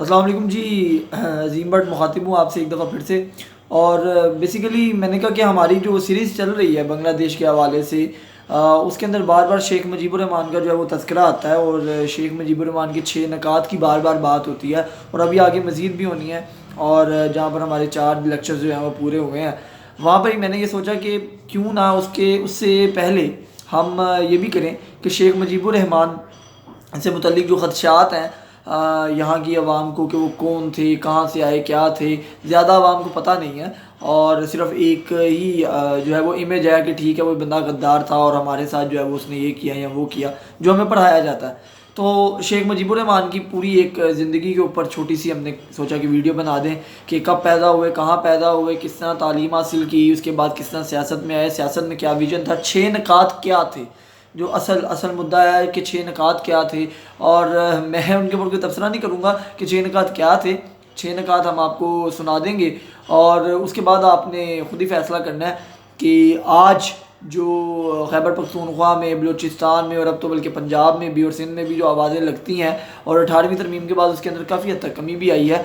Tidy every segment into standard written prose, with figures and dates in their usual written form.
अस्सलाम वालेकुम जी। अज़ीम बट मुखातिब हूँ आपसे एक दफ़ा फिर से। और बेसिकली मैंने कहा कि हमारी जो सीरीज़ चल रही है बांग्लादेश के हवाले से, उसके अंदर बार बार शेख मुजीबुर रहमान का जो है वो तज़किरा आता है और शेख मुजीबुर रहमान के 6 नकात की बार बार बात होती है और अभी आगे मज़ीद भी होनी है। और जहाँ पर हमारे 4 लेक्चर्स जो हैं वो पूरे हुए हैं, वहाँ पर ही मैंने ये सोचा कि क्यों ना उससे पहले हम ये भी करें कि शेख मुजीबुर रहमान से मुतल्लिक जो ख़दशात हैं यहाँ की आवाम को, कि वो कौन थे, कहाँ से आए, क्या थे, ज़्यादा आवाम को पता नहीं है। और सिर्फ एक ही जो है वो इमेज है कि ठीक है वो बंदा गद्दार था और हमारे साथ जो है वो उसने ये किया या वो किया, जो हमें पढ़ाया जाता है। तो शेख मुजीबुर रहमान की पूरी एक ज़िंदगी के ऊपर छोटी सी हमने सोचा कि वीडियो बना दें कि कब पैदा हुए, कहाँ पैदा हुए, किस तरह तालीम हासिल की, उसके बाद किस तरह सियासत में आए, सियासत में क्या विजन था, 6 नकात क्या थे, जो असल असल मुद्दा है कि 6 नकात क्या थे। और मैं उनके ऊपर कोई तबसरा नहीं करूँगा कि 6 नकात क्या थे। 6 नकात हम आपको सुना देंगे और उसके बाद आपने ख़ुद ही फ़ैसला करना है कि आज जो खैबर पख्तूनख्वा में, बलूचिस्तान में और अब तो बल्कि पंजाब में भी और सिंध में भी जो आवाज़ें लगती हैं और 18वीं तरमीम के बाद उसके अंदर काफ़ी हद तक कमी भी आई है,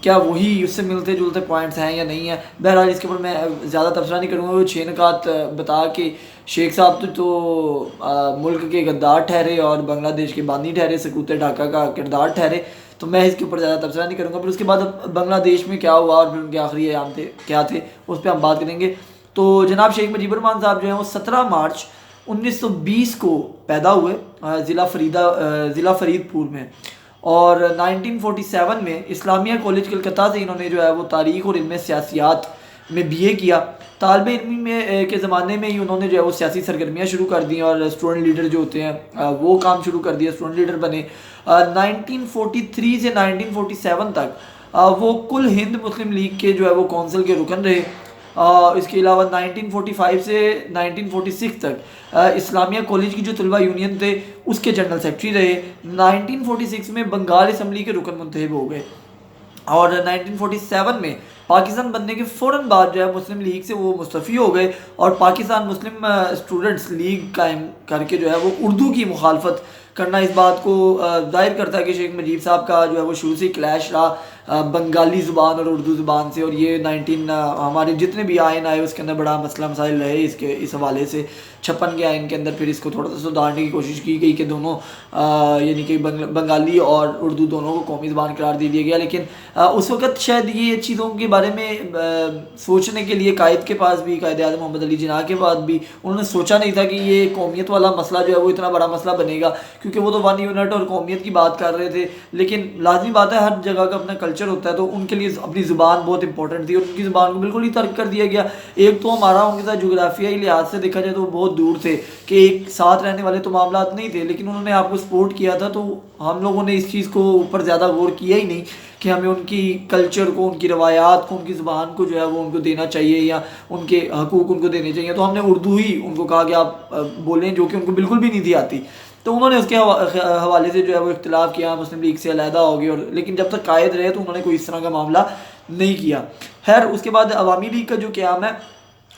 क्या वही उससे मिलते जुलते पॉइंट्स हैं या नहीं है। बहरहाल इसके ऊपर मैं ज़्यादा तबसरा नहीं करूँगा। वो 6 नकात बता के शेख साहब मुल्क के गद्दार ठहरे और बांग्लादेश के बानी ठहरे, सकूत ढाका का किरदार ठहरे। तो मैं इसके ऊपर ज़्यादा तबसरा नहीं करूँगा। फिर उसके बाद अब बांग्लादेश में क्या हुआ और फिर उनके आखिरी अयाम थे क्या थे, उस पर हम बात करेंगे। तो जनाब शेख मुजीबुर रहमान साहब जो हैं वो 17 मार्च 1920 को पैदा हुए ज़िला फरीदपुर में। और 1947 में इस्लामिया कॉलेज कलकत्ता से इन्होंने जो है वो तारीख़ और इल्म सियासियात में बीए किया। तालिब इल्म में के ज़माने में ही उन्होंने जो है वो सियासी सरगर्मियाँ शुरू कर दी और स्टूडेंट लीडर जो होते हैं वो काम शुरू कर दिया, स्टूडेंट लीडर बने। 1943 से 1947 तक वो कुल हिंद मुस्लिम लीग के जो है वो कौंसिल के रुकन रहे। इसके अलावा 1945 से 1946 तक इस्लामिया कॉलेज की जो तलबा यूनियन थे उसके जनरल सेक्रेटरी रहे। 1946 में बंगाल असम्बली के रुकन मुंतखब हो गए और 1947 में पाकिस्तान बनने के फ़ौरन बाद जो है मुस्लिम लीग से वो मुस्तफ़ी हो गए और पाकिस्तान मुस्लिम स्टूडेंट्स लीग कायम करके जो है वो उर्दू की मुखालफत करना इस बात को जाहिर करता है कि शेख मुजीब साहब का जो है वो शुरू से क्लैश रहा बंगाली ज़ुबान और उर्दू ज़ुबान से। और ये हमारे जितने भी आयन आए उसके अंदर बड़ा मसला मसाइल रहे इस हवाले से। 56 के आयन के अंदर फिर इसको थोड़ा सा सुधारने की कोशिश की गई कि दोनों यानी कि बंगाली और उर्दू दोनों को कौमी ज़बान करार दे दिया गया। लेकिन उस वक़्त शायद ये चीज़ों के बारे में सोचने के लिए कायद के पास भी, कायद आज़म मोहम्मद अली जिन्ना के पास भी, उन्होंने सोचा नहीं था कि ये कौमियत वाला मसला जो है वो इतना बड़ा मसला बनेगा, क्योंकि वो तो वन यूनिट और कौमियत की बात कर रहे थे। लेकिन लाजमी बात है हर जगह का अपना कल्चर होता है, तो उनके लिए अपनी ज़ुबान बहुत इंपॉर्टेंट थी और उनकी ज़ुबान को बिल्कुल ही तर्क कर दिया गया। एक तो हमारा उनके साथ जोग्राफियाई लिहाज से देखा जाए तो बहुत दूर थे कि एक साथ रहने वाले तो मामला नहीं थे, लेकिन उन्होंने आपको सपोर्ट किया था। तो हम लोगों ने इस चीज़ को ऊपर ज़्यादा गौर किया ही नहीं कि हमें उनकी कल्चर को, उनकी रवायात को, उनकी ज़ुबान को जो है वो उनको देना चाहिए या उनके हकूक़ उनको देने चाहिए। तो हमने उर्दू ही उनको कहा कि आप बोलें, जो कि उनको बिल्कुल भी नहीं थी आती। तो उन्होंने उसके हवाले से जो है वो इख्तिलाफ़ किया, मुस्लिम लीग से अलहदा हो गई। और लेकिन जब तक कायद रहे तो उन्होंने कोई इस तरह का मामला नहीं किया। खैर उसके बाद अवामी लीग का जो क़याम है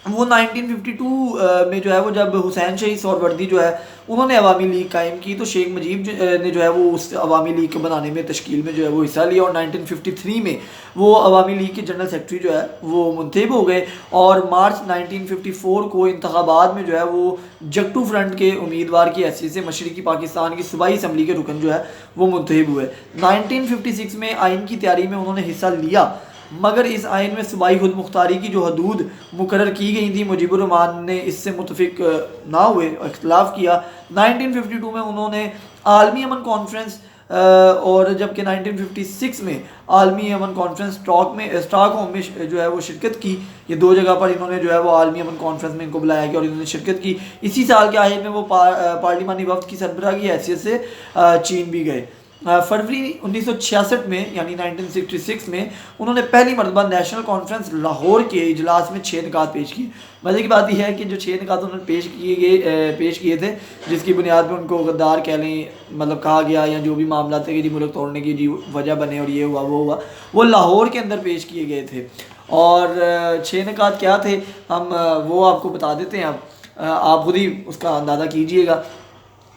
वो 1952 में जो है वो जब हुसैन शहीद सोहरावर्दी जो है उन्होंने अवामी लीग कायम की, तो शेख मुजीब ने जो है वो उस अवामी लीग को बनाने में, तश्कील में जो है वो हिस्सा लिया। और 1953 में वो अवामी लीग के जनरल सेक्रेटरी जो है वो मुंतखब हो गए। और मार्च 1954 को इंतखाबात में जो है वो जगटू फ्रंट के उम्मीदवार की हैसियत से मशरक़ी पाकिस्तान की सूबाई असम्बली के रुकन जो है वो मुंतखब हुए। 1956 में आइन की तैयारी में उन्होंने हिस्सा लिया, मगर इस आयन में सूबाई खुद मुख्तारी की जो हदूद मुकर्रर की गई थी, मुजीबुर रहमान ने इससे मुतफिक ना हुए, इख्तलाफ किया। 1952 में उन्होंने आलमी अमन कॉन्फ्रेंस और जबकि 1956 में आलमी अमन कॉन्फ्रेंस स्टॉकहोम में जो है वो शिरकत की। ये दो जगह पर इन्होंने जो है वो आलमी अमन कॉन्फ्रेंस में इनको बुलाया गया और इन्होंने शिरकत की। इसी साल के आखिर में वो पार्लिमानी वफ्द की सरबराह की हैसियत से चीन भी गए। फरवरी 1966 में यानी 1966 में उन्होंने पहली मरतबा नेशनल कॉन्फ्रेंस लाहौर के इजलास में 6 निकात पेश किए। मज़े की बात यह है कि जो 6 निकात उन्होंने पेश किए थे, जिसकी बुनियाद पर उनको गद्दार कह लें, मतलब कहा गया, या जो भी मामला थे कि जी मुल्क तोड़ने की जी वजह बने और ये हुआ वो हुआ, वो लाहौर के अंदर पेश किए गए थे। और 6 निकात क्या थे हम वो आपको बता देते हैं। अब आप खुद ही उसका अंदाज़ा कीजिएगा।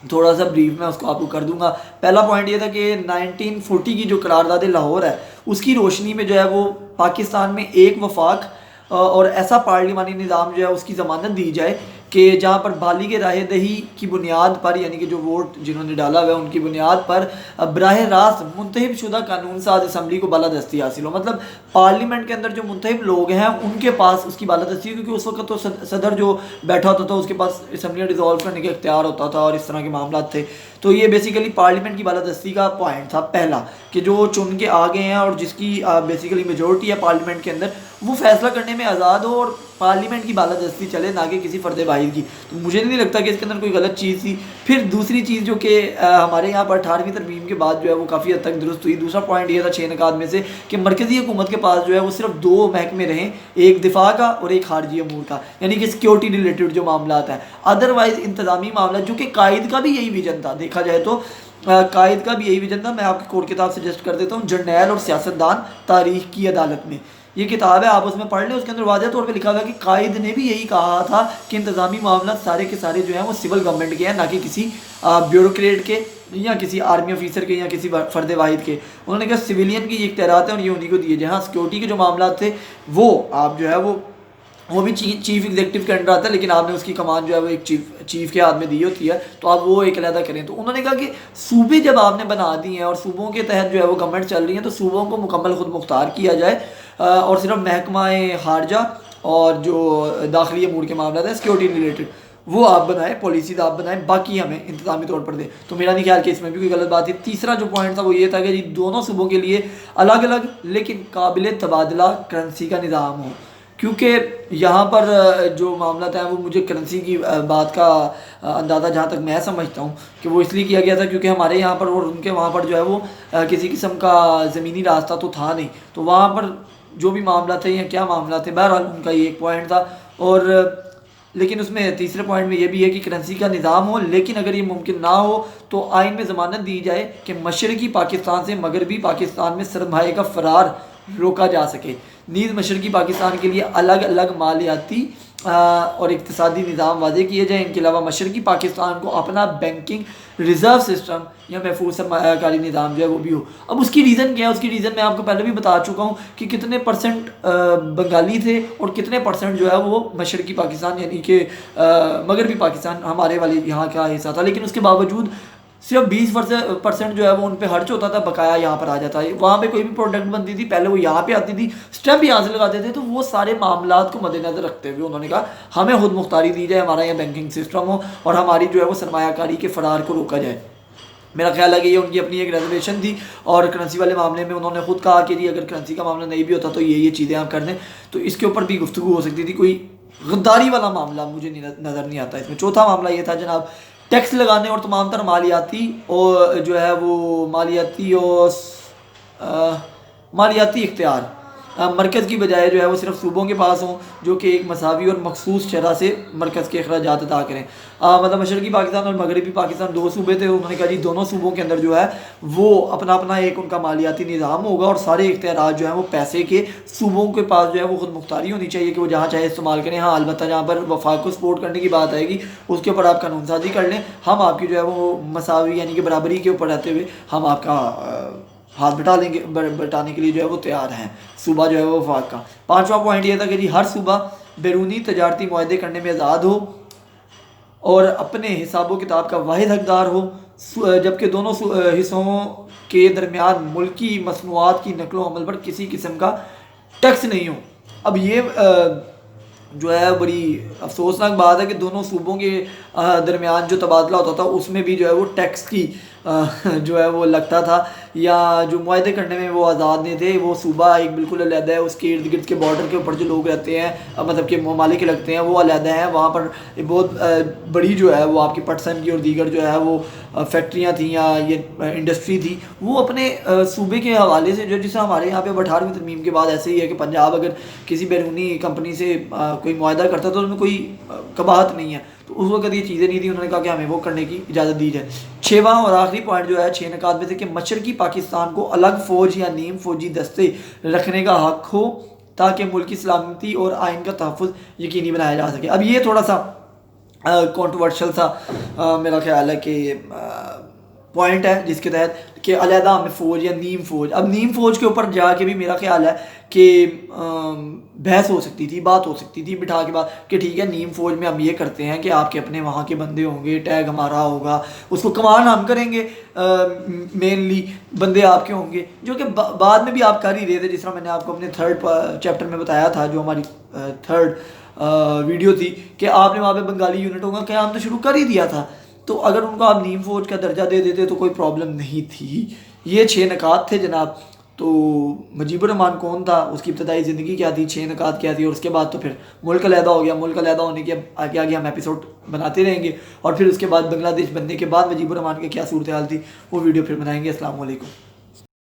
थोड़ा सा ब्रीफ में उसको आपको कर दूंगा। पहला पॉइंट ये था कि 1940 की जो करारदाद लाहौर है उसकी रोशनी में जो है वो पाकिस्तान में एक वफाक और ऐसा पार्लिमानी निज़ाम जो है उसकी ज़मानत दी जाए कि जहाँ पर बालिग राह दही की बुनियाद पर, यानी कि जो वोट जिन्होंने डाला हुआ है उनकी बुनियाद पर बराह रास्त मुंतखब शुदा कानून साज असम्बली को बालादस्ती हासिल हो। मतलब पार्लियामेंट के अंदर जो मुंतखब लोग हैं उनके पास उसकी बालादस्ती हो, क्योंकि उस वक्त तो सदर जो बैठा होता था उसके पास असम्बलियाँ डिज़ोल्व करने का इख्तियार होता था और इस तरह के मामला थे। तो ये बेसिकली पार्लियामेंट की बालादस्ती का पॉइंट था पहला, कि जो चुन के आ गए हैं और जिसकी बेसिकली मेजोरिटी है पार्लियामेंट के अंदर, वो फैसला करने में आज़ाद हो और पार्लियामेंट की बालादस्ती चले, ना कि किसी फ़र्द वाहिद की। तो मुझे नहीं लगता कि इसके अंदर कोई गलत चीज़ थी। फिर दूसरी चीज़ जो कि हमारे यहाँ पर 18वीं तरमीम के बाद जो है वो काफ़ी हद तक दुरुस्त हुई। दूसरा पॉइंट ये था 6 निकात में से कि मरकज़ी हुकूमत के पास जो है वो सिर्फ 2 महकमे रहें, एक दिफा का और एक खारजी अमूर का, यानी कि सिक्योरिटी रिलेटेड जो मामला है। अदरवाइज़ इंतज़ामी मामला, जो कि कायद का भी यही विजन था, देखा जाए तो कायद का भी यही विजन था। मैं आपकी कोर किताब सजेस्ट कर देता हूँ, जर्नैल और सियासतदान तारीख की अदालत में, ये किताब है, आप उसमें पढ़ लें। उसके अंदर वाज़ह तौर पे लिखा हुआ है कि कायद ने भी यही कहा था कि इंतज़ामी मामला सारे के सारे जो हैं वो सिविल गवर्नमेंट के हैं, ना कि किसी ब्यूरोक्रेट के या किसी आर्मी ऑफिसर के या किसी फ़र्द वाहिद के। उन्होंने कहा सिविलियन की ये इख्तियारात हैं और ये उन्हीं को दिए। जहाँ सिक्योरिटी के जो मामला थे वो आप जो है वो भी चीफ एग्जीक्यूटिव के अंडर आता है, लेकिन आपने उसकी कमान जो है वो एक चीफ के हाथ में दी होती है, तो आप वो एक अलहदा करें। तो उन्होंने कहा कि सूबे जब आपने बना दिए हैं और सूबों के तहत जो है वो गवर्नमेंट चल रही है, तो सूबों को मुकम्मल खुद मुख्तार किया जाए और सिर्फ महकमा खारजा और जो दाखिली अमूर के मामला हैं सिक्योरिटी रिलेटेड वो आप बनाएं, पॉलिसीज आप बनाएं, बाकी हमें इंतजामी तौर पर दें। तो मेरा नहीं ख्याल कि इसमें भी कोई गलत बात है। तीसरा जो पॉइंट था वो ये था कि जी दोनों सूबों के लिए अलग अलग लेकिन काबिल तबादला करेंसी का निज़ाम हो, क्योंकि यहाँ पर जो मामला था वो मुझे करेंसी की बात का अंदाज़ा जहाँ तक मैं समझता हूँ कि वो इसलिए किया गया था क्योंकि हमारे यहाँ पर और उनके वहाँ पर जो है वो किसी किस्म का ज़मीनी रास्ता तो था नहीं, तो वहाँ पर जो भी मामला थे या क्या मामला थे, बहरहाल उनका ये एक पॉइंट था। और लेकिन उसमें तीसरे पॉइंट में ये भी है कि करेंसी का निज़ाम हो, लेकिन अगर ये मुमकिन ना हो तो आइन में ज़मानत दी जाए कि मशरक़ी पाकिस्तान से मगरबी पाकिस्तान में सरमाए का फ़रार रोका जा सके। नीज़ मशरक़ी पाकिस्तान के लिए अलग अलग मालियाती और इक़्तिसादी निज़ाम वाज़े किए जाए। इनके अलावा मशरक़ी पाकिस्तान को अपना बैंकिंग रिज़र्व सिस्टम या महफूज सरमायाकारी निज़ाम जो है वो भी हो। अब उसकी रीज़न क्या है? उसकी रीज़न मैं आपको पहले भी बता चुका हूँ कि कितने परसेंट बंगाली थे और कितने परसेंट जो है वो मशरक़ी पाकिस्तान यानी कि मगरबी पाकिस्तान हमारे वाले यहाँ का हिस्सा था। लेकिन उसके बावजूद सिर्फ 20% जो है वो उन पे खर्च होता था, बकाया यहाँ पर आ जाता है। वहाँ पे कोई भी प्रोडक्ट बनती थी पहले वो यहाँ पे आती थी, स्टैम्प यहाँ से लगाते थे। तो वो सारे मामलात को मद्देनज़र रखते हुए उन्होंने कहा हमें खुद मुख्तारी दी जाए, हमारा यहाँ बैंकिंग सिस्टम हो और हमारी जो है वो सरमायाकारी के फ़रार को रोका जाए। मेरा ख्याल है कि ये उनकी अपनी एक रेजर्वेशन थी। और करेंसी वाले मामले में उन्होंने खुद कहा कि जी अगर करेंसी का मामला नहीं भी होता तो ये चीज़ें आप कर दें, तो इसके ऊपर भी गुफ्तगू हो सकती थी। कोई गद्दारी वाला मामला मुझे नज़र नहीं आता इसमें। चौथा मामला ये था जनाब, टैक्स लगाने और तमाम तरह मालियाती और जो है वो मालियाती इख्तियार मरकज़ की बजाय जो है वो सिर्फ सूबों के पास हों, जो कि एक मसावी और मखसूस शरह से मरकज़ के अखराजात अदा करें। मतलब मशरक़ी पाकिस्तान और मगरबी पाकिस्तान 2 सूबे थे। उन्होंने कहा जी दोनों सूबों के अंदर जो है वो अपना अपना एक उनका मालियाती निज़ाम होगा और सारे इख्तियारात जो है वो पैसे के सूबों के पास जो है वो खुद मुख्तारी होनी चाहिए कि वो जहाँ चाहे इस्तेमाल करें। हाँ, अलबत्ता जहाँ पर वफाक को सपोर्ट करने की बात आएगी उसके ऊपर आप कानून साजी कर लें, हम आपकी जो है वो मसावी यानी कि बराबरी के ऊपर रहते हुए हम आपका हाथ बटाने के लिए जो है वो तैयार हैं सूबा जो है वो वफाक का। 5वां पॉइंट ये था कि जी हर सूबा बैरूनी तजारती मुआहदे करने में आज़ाद हो और अपने हिसाबो किताब का वाहिद हकदार हो, जबकि दोनों हिस्सों के दरमियान मुल्की मसनूआत की नकलो अमल पर किसी किस्म का टैक्स नहीं हो। अब ये जो है बड़ी अफसोसनाक बात है कि दोनों सूबों के दरमियान जो तबादला होता था उसमें भी जो है वो टैक्स की जो है वो लगता था, या जो मुआहदे करने में वो आज़ाद नहीं थे। वो सूबा एक बिल्कुल अलहदा है, उसके इर्द गिर्द के बॉर्डर के ऊपर जो लोग रहते हैं मतलब कि ममालिक लगते हैं वो अलहदा हैं। वहाँ पर बहुत बड़ी जो है वो आपकी पटसन की और दीगर जो है वो फैक्ट्रियाँ थी या ये इंडस्ट्री थी, वो अपने सूबे के हवाले से जो जिसे हमारे यहाँ पे 18वीं तरमीम के बाद ऐसे ही है कि पंजाब अगर किसी बैरूनी कंपनी से कोई मुआहदा करता तो उसमें कोई कबाहत नहीं है। तो उस वक्त ये चीज़ें नहीं थी, उन्होंने कहा कि हमें वो करने की इजाज़त दी जाए। 6वां और आखिरी पॉइंट जो है 6 निकात में से कि मशरक़ी पाकिस्तान को अलग फ़ौज या नीम फ़ौजी दस्ते रखने का हक़ हो ताकि मुल्क की सलामती और आइन का तहफ़्फ़ुज़ यकीनी बनाया जा सके। अब ये थोड़ा सा कंट्रोवर्शियल सा मेरा ख्याल है कि पॉइंट है, जिसके तहत कि अलहदा हमें फ़ौज या नीम फ़ौज, अब नीम फ़ौज के ऊपर जाके भी मेरा ख्याल है कि बहस हो सकती थी, बात हो सकती थी बिठा के बात कि ठीक है नीम फ़ौज में हम ये करते हैं कि आपके अपने वहाँ के बंदे होंगे, टैग हमारा होगा, उसको कमांड हम करेंगे, मेनली बंदे आपके होंगे, जो कि बाद में भी आप कर ही रहे थे, जिस तरह मैंने आपको अपने 3rd चैप्टर में बताया था, जो हमारी 3rd वीडियो थी, कि आपने वहाँ पे बंगाली यूनिटों का क़याम तो शुरू कर ही दिया था। तो अगर उनको आप नीम फ़ौज का दर्जा दे देते तो कोई प्रॉब्लम नहीं थी। ये 6 निकात थे जनाब। तो मुजीबुर रहमान कौन था, उसकी इब्तदाई ज़िंदगी क्या थी, 6 निकात क्या थी, और उसके बाद तो फिर मुल्क अलहदा हो गया। मुल्क अलहदा होने के आगे आगे हम एपिसोड बनाते रहेंगे, और फिर उसके बाद बांग्लादेश बनने के बाद मुजीबुर रहमान की क्या सूरत हाल थी वो वीडियो फिर बनाएंगे। अस्सलाम वालेकुम।